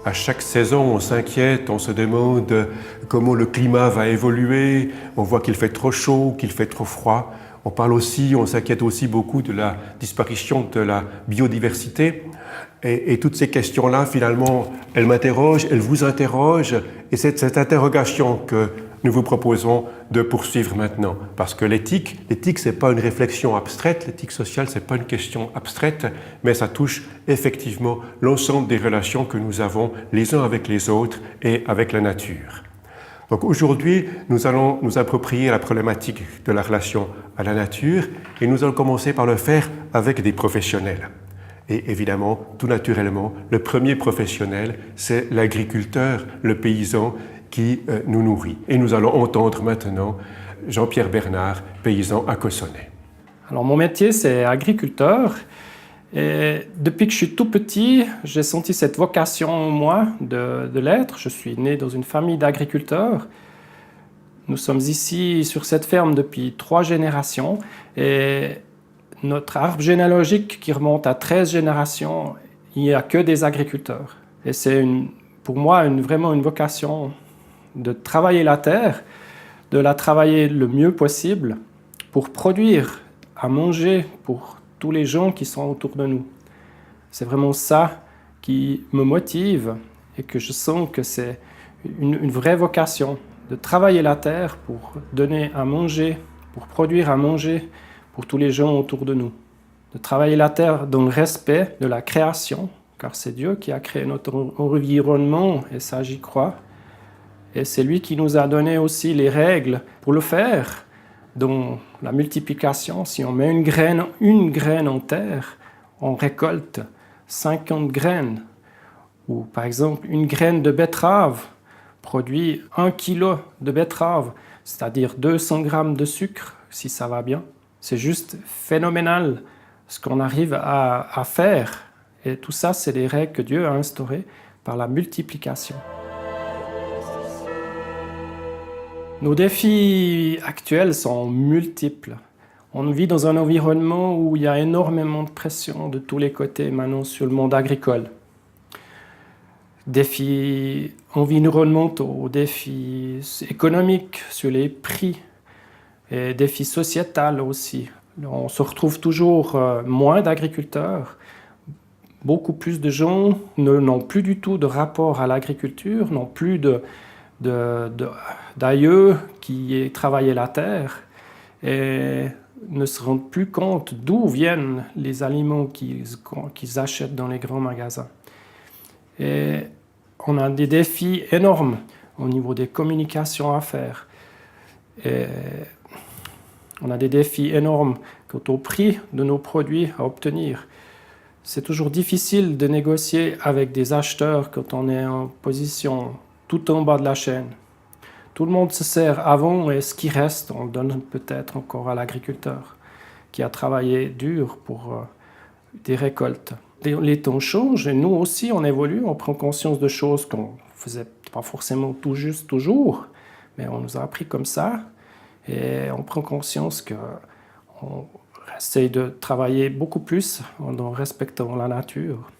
À chaque saison, on s'inquiète, on se demande comment le climat va évoluer, on voit qu'il fait trop chaud, qu'il fait trop froid. On s'inquiète aussi beaucoup de la disparition de la biodiversité. Et toutes ces questions-là, finalement, elles m'interrogent, elles vous interrogent. Et c'est cette interrogation que nous vous proposons de poursuivre maintenant. Parce que l'éthique, c'est pas une réflexion abstraite, l'éthique sociale, c'est pas une question abstraite, mais ça touche effectivement l'ensemble des relations que nous avons les uns avec les autres et avec la nature. Donc aujourd'hui, nous allons nous approprier la problématique de la relation à la nature et nous allons commencer par le faire avec des professionnels. Et évidemment, tout naturellement, le premier professionnel, c'est l'agriculteur, le paysan qui nous nourrit. Et nous allons entendre maintenant Jean-Pierre Bernard, paysan à Cossonay. Alors mon métier, c'est agriculteur. Et depuis que je suis tout petit, j'ai senti cette vocation en moi de l'être. Je suis né dans une famille d'agriculteurs. Nous sommes ici sur cette ferme depuis 3 générations. Et notre arbre généalogique qui remonte à 13 générations, il n'y a que des agriculteurs. Et c'est pour moi vraiment une vocation de travailler la terre, de la travailler le mieux possible pour produire à manger pour tous les gens qui sont autour de nous. C'est vraiment ça qui me motive et que je sens que c'est une vraie vocation de travailler la terre pour donner à manger, pour produire à manger pour tous les gens autour de nous. De travailler la terre dans le respect de la création, car c'est Dieu qui a créé notre environnement, et ça j'y crois. Et c'est lui qui nous a donné aussi les règles pour le faire. Dans la multiplication, si on met une graine en terre, on récolte 50 graines. Ou par exemple, une graine de betterave produit 1 kilo de betterave, c'est-à-dire 200 grammes de sucre, si ça va bien. C'est juste phénoménal ce qu'on arrive à faire. Et tout ça, c'est des règles que Dieu a instaurées par la multiplication. Nos défis actuels sont multiples. On vit dans un environnement où il y a énormément de pression de tous les côtés maintenant sur le monde agricole. Défis environnementaux, défis économiques sur les prix et défis sociétals aussi. On se retrouve toujours moins d'agriculteurs. Beaucoup plus de gens n'ont plus du tout de rapport à l'agriculture, n'ont plus d'aïeux qui travaillaient la terre et ne se rendent plus compte d'où viennent les aliments qu'ils achètent dans les grands magasins. Et on a des défis énormes au niveau des communications à faire. Et on a des défis énormes quant au prix de nos produits à obtenir. C'est toujours difficile de négocier avec des acheteurs quand on est en position tout en bas de la chaîne. Tout le monde se sert avant et ce qui reste, on le donne peut-être encore à l'agriculteur qui a travaillé dur pour des récoltes. Les temps changent et nous aussi on évolue, on prend conscience de choses qu'on ne faisait pas forcément tout juste toujours, mais on nous a appris comme ça et on prend conscience qu'on essaye de travailler beaucoup plus en respectant la nature,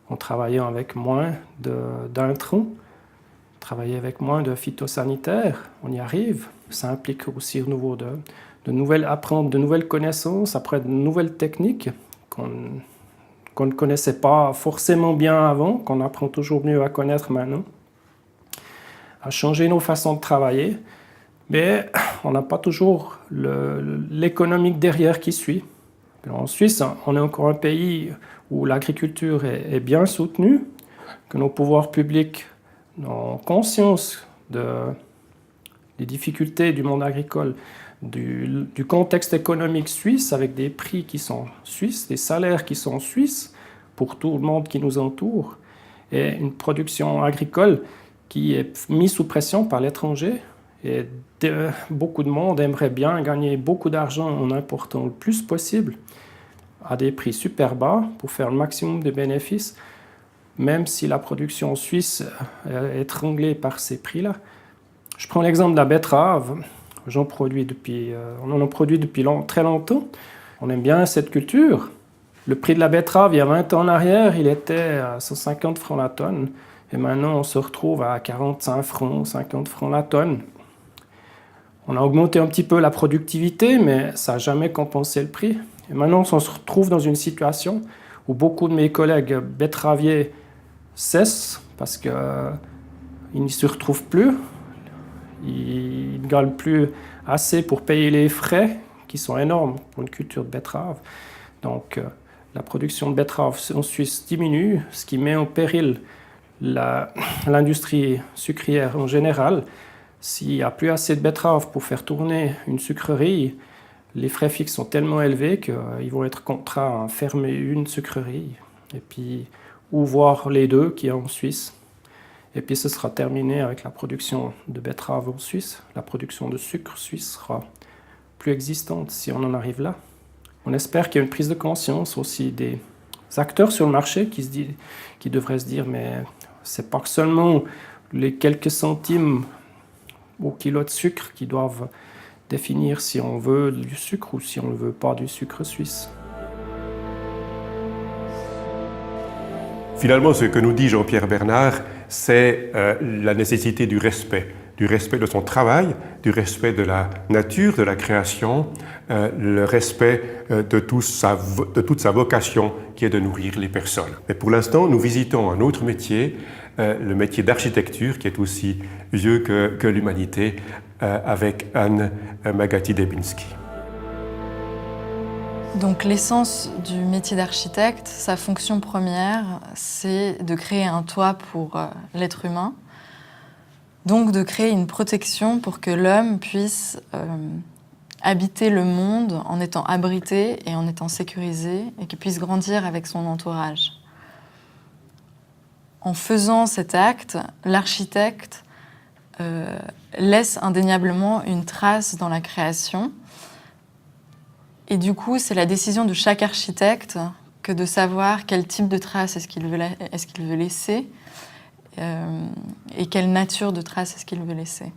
en travaillant avec moins d'intrants, travailler avec moins de phytosanitaires, on y arrive. Ça implique aussi apprendre de nouvelles connaissances, après de nouvelles techniques qu'on ne connaissait pas forcément bien avant, qu'on apprend toujours mieux à connaître maintenant, à changer nos façons de travailler, mais on n'a pas toujours l'économique derrière qui suit. En Suisse, on est encore un pays où l'agriculture est bien soutenue, que nos pouvoirs publics ont conscience des difficultés du monde agricole, du contexte économique suisse avec des prix qui sont suisses, des salaires qui sont suisses pour tout le monde qui nous entoure et une production agricole qui est mise sous pression par l'étranger. Et beaucoup de monde aimerait bien gagner beaucoup d'argent en important le plus possible à des prix super bas pour faire le maximum de bénéfices, même si la production suisse est étranglée par ces prix-là. Je prends l'exemple de la betterave. On en produit depuis très longtemps. On aime bien cette culture, Le prix de la betterave, il y a 20 ans en arrière, il était à 150 francs la tonne. Et maintenant, on se retrouve à 45 francs, 50 francs la tonne. On a augmenté un petit peu la productivité, mais ça n'a jamais compensé le prix. Et maintenant, on se retrouve dans une situation où beaucoup de mes collègues betteraviers cessent parce qu'ils n'y se retrouvent plus. Ils ne gagnent plus assez pour payer les frais, qui sont énormes pour une culture de betterave. Donc, la production de betterave en Suisse diminue, ce qui met en péril l'industrie sucrière en général. S'il n'y a plus assez de betteraves pour faire tourner une sucrerie, les frais fixes sont tellement élevés qu'ils vont être contraints à fermer une sucrerie, et puis, ou voir les deux qui est en Suisse. Et puis ce sera terminé avec la production de betteraves en Suisse. La production de sucre suisse sera plus existante si on en arrive là. On espère qu'il y a une prise de conscience aussi des acteurs sur le marché qui devraient se dire mais c'est pas seulement les quelques centimes au kilo de sucre qui doivent définir si on veut du sucre ou si on ne veut pas du sucre suisse. Finalement, ce que nous dit Jean-Pierre Bernard, c'est la nécessité du respect de son travail, du respect de la nature, de la création, le respect de toute sa vocation qui est de nourrir les personnes. Mais pour l'instant, nous visitons un autre métier, le métier d'architecture, qui est aussi vieux que l'humanité, avec Anne Magatti-Debinski. Donc l'essence du métier d'architecte, sa fonction première, c'est de créer un toit pour l'être humain, donc de créer une protection pour que l'homme puisse habiter le monde en étant abrité et en étant sécurisé et qu'il puisse grandir avec son entourage. En faisant cet acte, l'architecte laisse indéniablement une trace dans la création. Et du coup, c'est la décision de chaque architecte que de savoir quel type de trace est-ce qu'il veut laisser et quelle nature de trace est-ce qu'il veut laisser.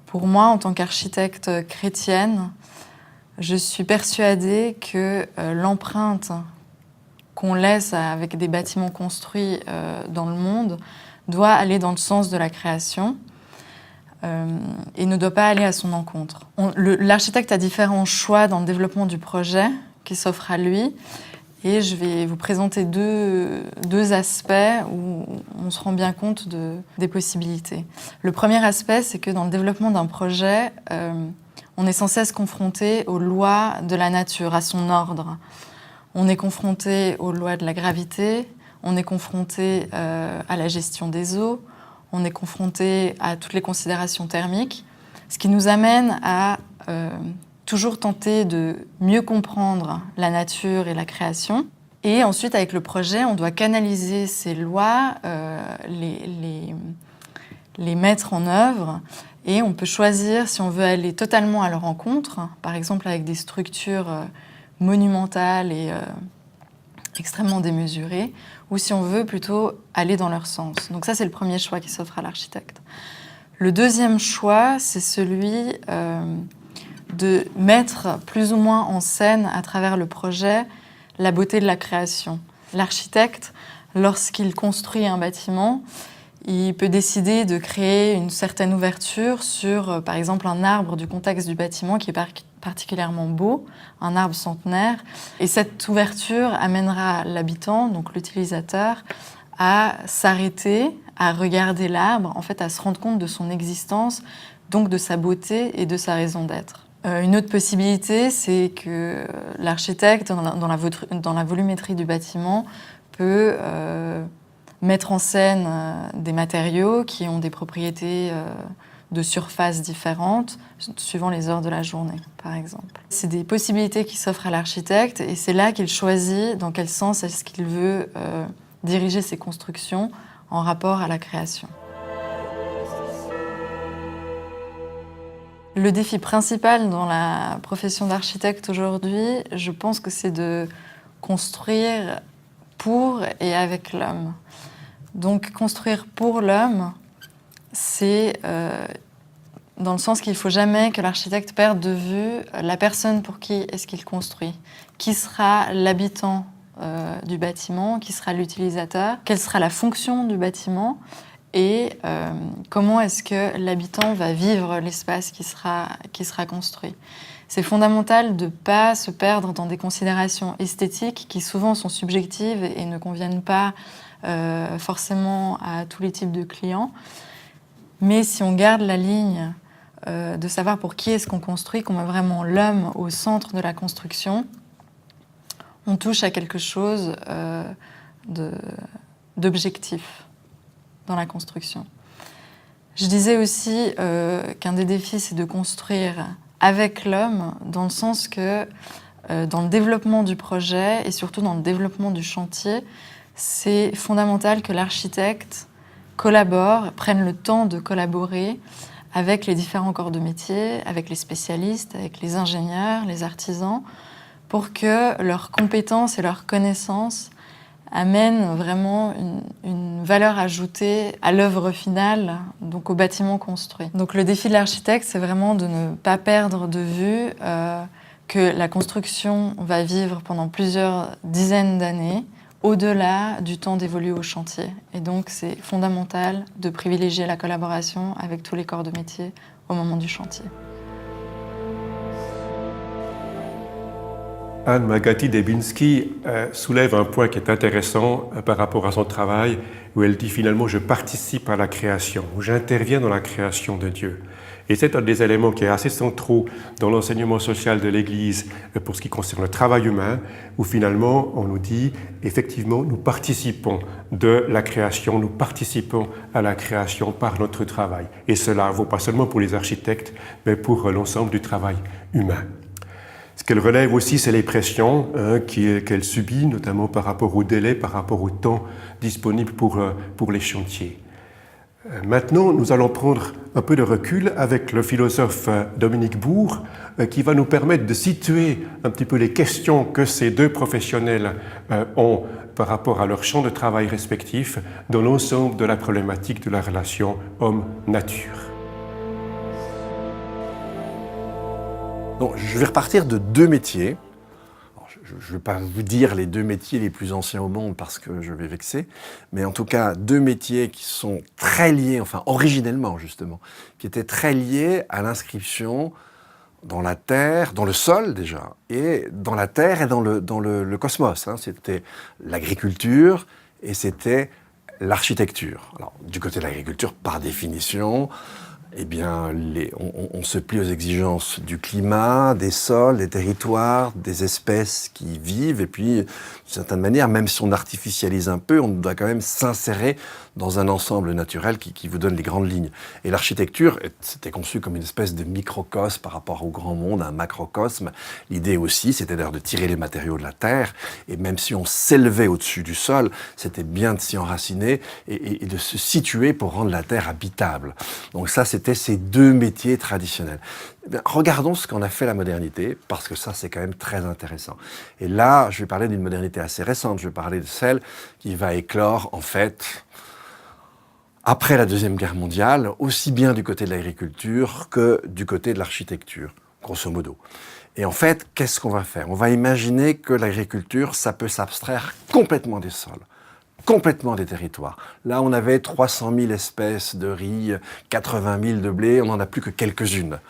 Pour moi, en tant qu'architecte chrétienne, je suis persuadée que l'empreinte qu'on laisse avec des bâtiments construits dans le monde doit aller dans le sens de la création. Et ne doit pas aller à son encontre. L'architecte a différents choix dans le développement du projet qui s'offrent à lui, et je vais vous présenter deux aspects où on se rend bien compte des possibilités. Le premier aspect, c'est que dans le développement d'un projet, on est sans cesse confronté aux lois de la nature, à son ordre. On est confronté aux lois de la gravité, on est confronté à la gestion des eaux, on est confronté à toutes les considérations thermiques, ce qui nous amène à toujours tenter de mieux comprendre la nature et la création. Et ensuite, avec le projet, on doit canaliser ces lois, les mettre en œuvre, et on peut choisir si on veut aller totalement à leur rencontre, par exemple avec des structures monumentales et extrêmement démesurées, ou si on veut plutôt aller dans leur sens. Donc ça, c'est le premier choix qui s'offre à l'architecte. Le deuxième choix, c'est celui de mettre plus ou moins en scène, à travers le projet, la beauté de la création. L'architecte, lorsqu'il construit un bâtiment, il peut décider de créer une certaine ouverture sur, par exemple, un arbre du contexte du bâtiment qui est particulièrement beau, un arbre centenaire. Et cette ouverture amènera l'habitant, donc l'utilisateur, à s'arrêter, à regarder l'arbre, en fait à se rendre compte de son existence, donc de sa beauté et de sa raison d'être. Une autre possibilité, c'est que l'architecte, dans la volumétrie du bâtiment, peut mettre en scène des matériaux qui ont des propriétés de surface différentes, suivant les heures de la journée, par exemple. C'est des possibilités qui s'offrent à l'architecte, et c'est là qu'il choisit dans quel sens est-ce qu'il veut diriger ses constructions en rapport à la création. Le défi principal dans la profession d'architecte aujourd'hui, je pense que c'est de construire pour et avec l'homme. Donc construire pour l'homme, c'est dans le sens qu'il ne faut jamais que l'architecte perde de vue la personne pour qui est-ce qu'il construit. Qui sera l'habitant du bâtiment, qui sera l'utilisateur, quelle sera la fonction du bâtiment et comment est-ce que l'habitant va vivre l'espace qui sera construit. C'est fondamental de ne pas se perdre dans des considérations esthétiques qui souvent sont subjectives et ne conviennent pas forcément à tous les types de clients. Mais si on garde la ligne de savoir pour qui est-ce qu'on construit, qu'on met vraiment l'homme au centre de la construction, on touche à quelque chose d'objectif dans la construction. Je disais aussi qu'un des défis, c'est de construire avec l'homme, dans le sens que dans le développement du projet et surtout dans le développement du chantier, c'est fondamental que l'architecte collabore, prenne le temps de collaborer avec les différents corps de métier, avec les spécialistes, avec les ingénieurs, les artisans, pour que leurs compétences et leurs connaissances amènent vraiment une valeur ajoutée à l'œuvre finale, donc au bâtiment construit. Donc le défi de l'architecte, c'est vraiment de ne pas perdre de vue que la construction va vivre pendant plusieurs dizaines d'années, au-delà du temps dévolu au chantier. Et donc c'est fondamental de privilégier la collaboration avec tous les corps de métier au moment du chantier. Anne Magatti-Debinski soulève un point qui est intéressant par rapport à son travail, où elle dit finalement « je participe à la création », ou « j'interviens dans la création de Dieu ». Et c'est un des éléments qui est assez centraux dans l'enseignement social de l'Église pour ce qui concerne le travail humain, où finalement on nous dit effectivement nous participons de la création, nous participons à la création par notre travail. Et cela vaut pas seulement pour les architectes, mais pour l'ensemble du travail humain. Ce qu'elle relève aussi, c'est les pressions qu'elle subit, notamment par rapport au délai, par rapport au temps disponible pour les chantiers. Maintenant, nous allons prendre un peu de recul avec le philosophe Dominique Bourg, qui va nous permettre de situer un petit peu les questions que ces deux professionnels ont par rapport à leur champ de travail respectif dans l'ensemble de la problématique de la relation homme-nature. Donc, je vais repartir de deux métiers. Alors, je ne vais pas vous dire les deux métiers les plus anciens au monde parce que je vais vexer, mais en tout cas deux métiers qui sont très liés, enfin originellement justement, qui étaient très liés à l'inscription dans la terre, dans le sol déjà, et dans la terre et dans le cosmos. C'était l'agriculture et c'était l'architecture. Alors, du côté de l'agriculture, par définition, eh bien, on se plie aux exigences du climat, des sols, des territoires, des espèces qui y vivent. Et puis, d'une certaine manière, même si on artificialise un peu, on doit quand même s'insérer dans un ensemble naturel qui vous donne les grandes lignes. Et l'architecture, c'était conçu comme une espèce de microcosme par rapport au grand monde, un macrocosme. L'idée aussi, c'était d'ailleurs de tirer les matériaux de la terre. Et même si on s'élevait au-dessus du sol, c'était bien de s'y enraciner et de se situer pour rendre la terre habitable. Donc ça, c'était ces deux métiers traditionnels. Eh bien, regardons ce qu'en a fait la modernité, parce que ça, c'est quand même très intéressant. Et là, je vais parler d'une modernité assez récente. Je vais parler de celle qui va éclore, en fait, après la Deuxième Guerre mondiale, aussi bien du côté de l'agriculture que du côté de l'architecture, grosso modo. Et en fait, qu'est-ce qu'on va faire? On va imaginer que l'agriculture, ça peut s'abstraire complètement des sols, complètement des territoires. Là, on avait 300 000 espèces de riz, 80 000 de blé, on n'en a plus que quelques-unes.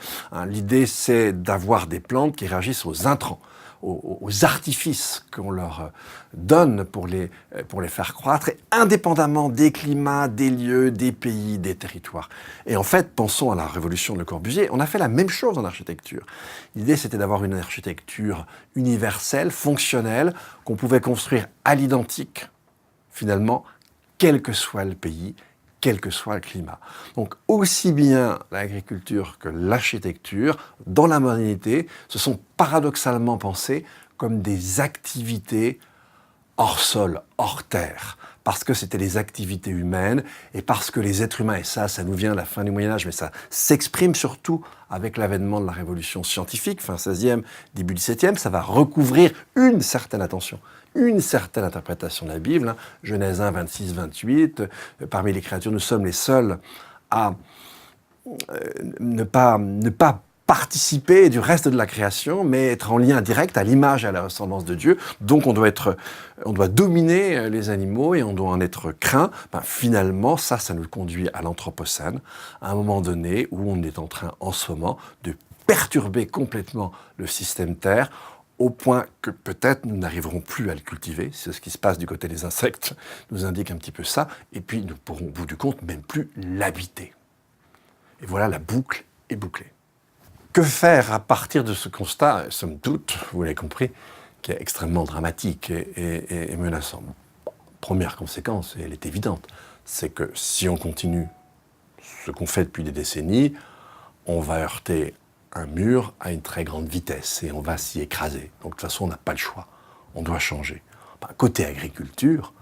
L'idée, c'est d'avoir des plantes qui réagissent aux intrants, aux artifices qu'on leur donne pour les faire croître, et indépendamment des climats, des lieux, des pays, des territoires. Et en fait, pensons à la révolution de Le Corbusier, on a fait la même chose en architecture. L'idée, c'était d'avoir une architecture universelle, fonctionnelle, qu'on pouvait construire à l'identique, finalement, quel que soit le pays, quel que soit le climat. Donc, aussi bien l'agriculture que l'architecture, dans la modernité, se sont paradoxalement pensées comme des activités hors sol, hors terre, parce que c'était les activités humaines et parce que les êtres humains, et ça nous vient de la fin du Moyen-Âge, mais ça s'exprime surtout avec l'avènement de la révolution scientifique, fin 16e, début 17e, ça va recouvrir une certaine attention, une certaine interprétation de la Bible. Genèse 1, 26, 28, parmi les créatures, nous sommes les seuls à ne pas participer du reste de la création, mais être en lien direct à l'image et à la ressemblance de Dieu. Donc on doit dominer les animaux et on doit en être craint. Finalement, ça nous conduit à l'Anthropocène, à un moment donné où on est en train, en ce moment, de perturber complètement le système Terre, au point que peut-être nous n'arriverons plus à le cultiver. C'est ce qui se passe du côté des insectes, nous indique un petit peu ça. Et puis nous pourrons, au bout du compte, même plus l'habiter. Et voilà, la boucle est bouclée. Que faire à partir de ce constat, somme toute, vous l'avez compris, qui est extrêmement dramatique et menaçant? Première conséquence, et elle est évidente, c'est que si on continue ce qu'on fait depuis des décennies, on va heurter un mur à une très grande vitesse et on va s'y écraser. Donc de toute façon, on n'a pas le choix, on doit changer. Côté agriculture,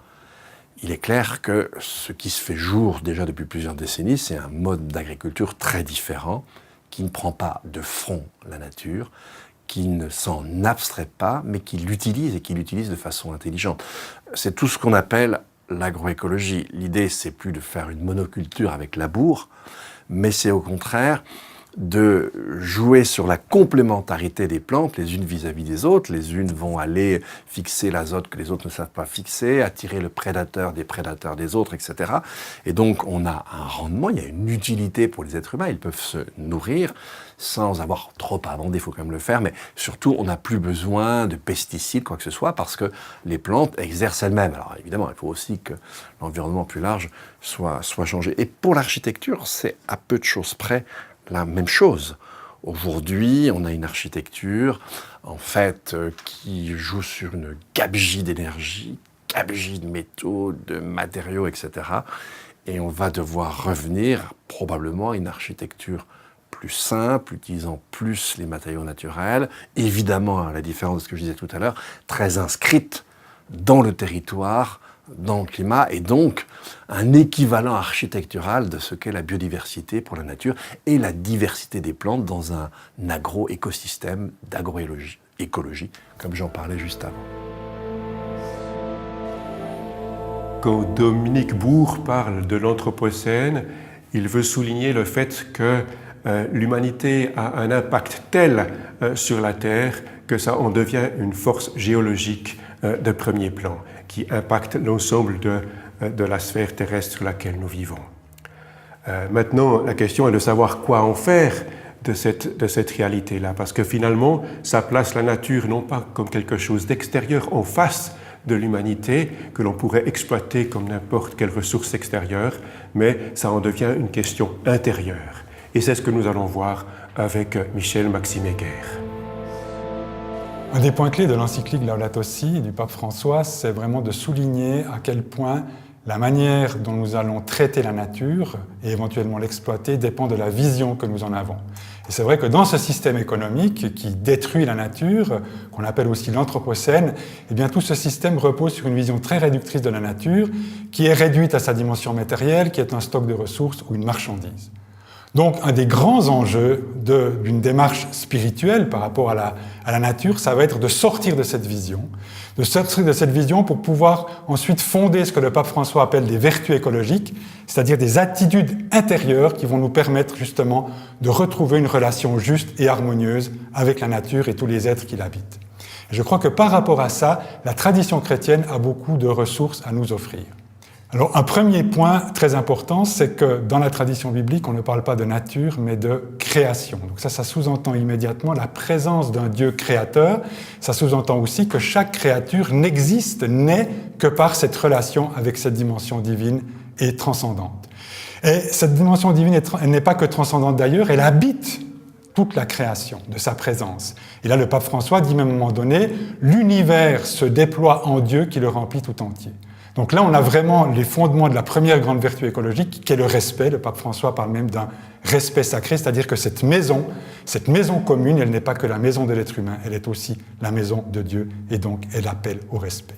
il est clair que ce qui se fait jour déjà depuis plusieurs décennies, c'est un mode d'agriculture très différent, qui ne prend pas de front la nature, qui ne s'en abstrait pas, mais qui l'utilise et qui l'utilise de façon intelligente. C'est tout ce qu'on appelle l'agroécologie. L'idée, c'est plus de faire une monoculture avec labour, mais c'est au contraire de jouer sur la complémentarité des plantes, les unes vis-à-vis des autres. Les unes vont aller fixer l'azote que les autres ne savent pas fixer, attirer le prédateur des autres, etc. Et donc, on a un rendement, il y a une utilité pour les êtres humains. Ils peuvent se nourrir sans avoir trop à amender, il faut quand même le faire, mais surtout, on n'a plus besoin de pesticides, quoi que ce soit, parce que les plantes exercent elles-mêmes. Alors évidemment, il faut aussi que l'environnement plus large soit changé. Et pour l'architecture, c'est à peu de choses près la même chose. Aujourd'hui, on a une architecture, en fait, qui joue sur une gabegie d'énergie, gabegie de métaux, de matériaux, etc. Et on va devoir revenir probablement à une architecture plus simple, utilisant plus les matériaux naturels, évidemment, à la différence de ce que je disais tout à l'heure, très inscrite dans le territoire, dans le climat, et donc un équivalent architectural de ce qu'est la biodiversité pour la nature et la diversité des plantes dans un agro-écosystème d'agroécologie, comme j'en parlais juste avant. Quand Dominique Bourg parle de l'Anthropocène, il veut souligner le fait que l'humanité a un impact tel sur la Terre que ça en devient une force géologique de premier plan, qui impacte l'ensemble de la sphère terrestre sur laquelle nous vivons. Maintenant, la question est de savoir quoi en faire de cette réalité-là, parce que finalement, ça place la nature non pas comme quelque chose d'extérieur en face de l'humanité, que l'on pourrait exploiter comme n'importe quelle ressource extérieure, mais ça en devient une question intérieure. Et c'est ce que nous allons voir avec Michel Maxime-Heger. Un des points clés de l'encyclique Laudato Si du pape François, c'est vraiment de souligner à quel point la manière dont nous allons traiter la nature et éventuellement l'exploiter dépend de la vision que nous en avons. Et c'est vrai que dans ce système économique qui détruit la nature, qu'on appelle aussi l'Anthropocène, eh bien tout ce système repose sur une vision très réductrice de la nature, qui est réduite à sa dimension matérielle, qui est un stock de ressources ou une marchandise. Donc, un des grands enjeux d'une démarche spirituelle par rapport à la nature, ça va être de sortir de cette vision pour pouvoir ensuite fonder ce que le pape François appelle des vertus écologiques, c'est-à-dire des attitudes intérieures qui vont nous permettre justement de retrouver une relation juste et harmonieuse avec la nature et tous les êtres qui l'habitent. Et je crois que par rapport à ça, la tradition chrétienne a beaucoup de ressources à nous offrir. Alors, un premier point très important, c'est que dans la tradition biblique, on ne parle pas de nature, mais de création. Donc ça sous-entend immédiatement la présence d'un Dieu créateur. Ça sous-entend aussi que chaque créature n'est que par cette relation avec cette dimension divine et transcendante. Et cette dimension divine, elle n'est pas que transcendante d'ailleurs, elle habite toute la création de sa présence. Et là, le pape François dit même à un moment donné, l'univers se déploie en Dieu qui le remplit tout entier. Donc là, on a vraiment les fondements de la première grande vertu écologique, qui est le respect. Le pape François parle même d'un respect sacré, c'est-à-dire que cette maison commune, elle n'est pas que la maison de l'être humain, elle est aussi la maison de Dieu, et donc elle appelle au respect.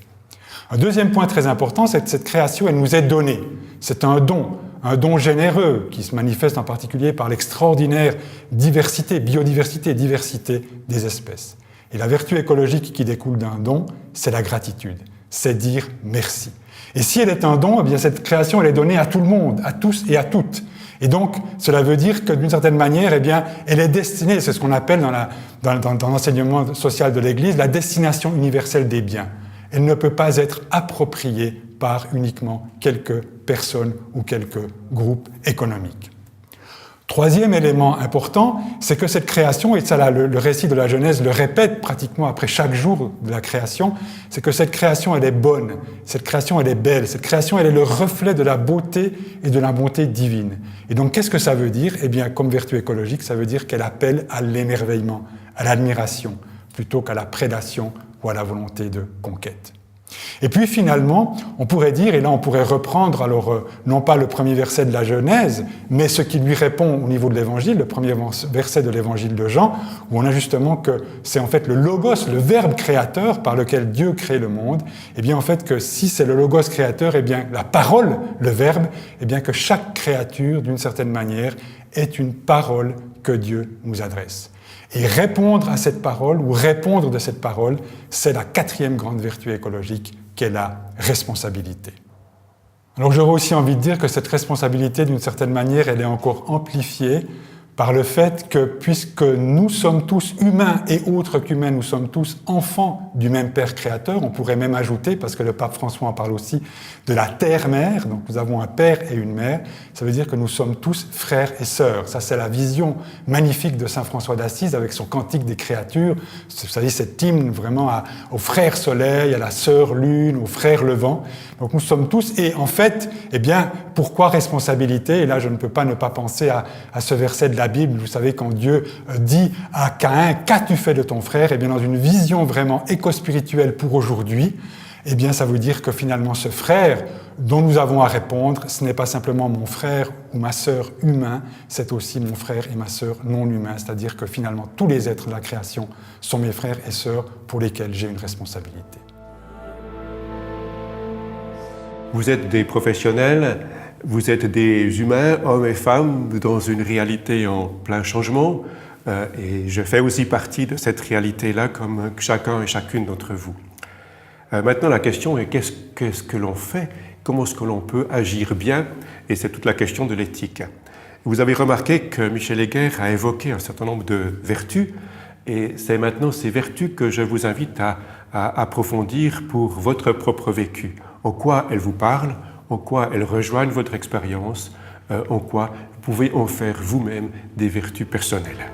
Un deuxième point très important, c'est que cette création, elle nous est donnée. C'est un don généreux, qui se manifeste en particulier par l'extraordinaire diversité des espèces. Et la vertu écologique qui découle d'un don, c'est la gratitude, c'est dire merci. Et si elle est un don, eh bien cette création, elle est donnée à tout le monde, à tous et à toutes. Et donc, cela veut dire que d'une certaine manière, eh bien, elle est destinée, c'est ce qu'on appelle dans l'enseignement social de l'Église, la destination universelle des biens. Elle ne peut pas être appropriée par uniquement quelques personnes ou quelques groupes économiques. Troisième élément important, c'est que cette création, et ça le récit de la Genèse le répète pratiquement après chaque jour de la création, c'est que cette création elle est bonne, cette création elle est belle, cette création elle est le reflet de la beauté et de la bonté divine. Et donc qu'est-ce que ça veut dire? Eh bien, comme vertu écologique, ça veut dire qu'elle appelle à l'émerveillement, à l'admiration, plutôt qu'à la prédation ou à la volonté de conquête. Et puis finalement, on pourrait dire, et là on pourrait reprendre alors non pas le premier verset de la Genèse, mais ce qui lui répond au niveau de l'Évangile, le premier verset de l'Évangile de Jean, où on a justement que c'est en fait le logos, le verbe créateur par lequel Dieu crée le monde, et bien en fait que si c'est le logos créateur, et bien la parole, le verbe, et bien que chaque créature d'une certaine manière est une parole que Dieu nous adresse. Et répondre à cette parole, ou répondre de cette parole, c'est la quatrième grande vertu écologique, qui est la responsabilité. Alors j'aurais aussi envie de dire que cette responsabilité, d'une certaine manière, elle est encore amplifiée par le fait que, puisque nous sommes tous humains et autres qu'humains, nous sommes tous enfants du même Père créateur, on pourrait même ajouter, parce que le pape François en parle aussi, de la terre-mère, donc nous avons un père et une mère, ça veut dire que nous sommes tous frères et sœurs. Ça, c'est la vision magnifique de saint François d'Assise avec son cantique des créatures, c'est-à-dire cet hymne vraiment au frère soleil, à la sœur lune, au frère levant. Donc nous sommes tous, et en fait, eh bien, pourquoi responsabilité? Et là, je ne peux pas ne pas penser à ce verset de la Bible, vous savez, quand Dieu dit à Caïn, qu'as-tu fait de ton frère? Eh bien, dans une vision vraiment éco-spirituelle pour aujourd'hui, eh bien, ça veut dire que finalement, ce frère dont nous avons à répondre, ce n'est pas simplement mon frère ou ma sœur humain, c'est aussi mon frère et ma sœur non humains, c'est-à-dire que finalement, tous les êtres de la création sont mes frères et sœurs pour lesquels j'ai une responsabilité. Vous êtes des professionnels, vous êtes des humains, hommes et femmes, dans une réalité en plein changement, et je fais aussi partie de cette réalité-là, comme chacun et chacune d'entre vous. Maintenant, la question est qu'est-ce que l'on fait? Comment est-ce que l'on peut agir bien? Et c'est toute la question de l'éthique. Vous avez remarqué que Michel Heger a évoqué un certain nombre de vertus, et c'est maintenant ces vertus que je vous invite à approfondir pour votre propre vécu. En quoi elles vous parlent, en quoi elles rejoignent votre expérience, en quoi vous pouvez en faire vous-même des vertus personnelles.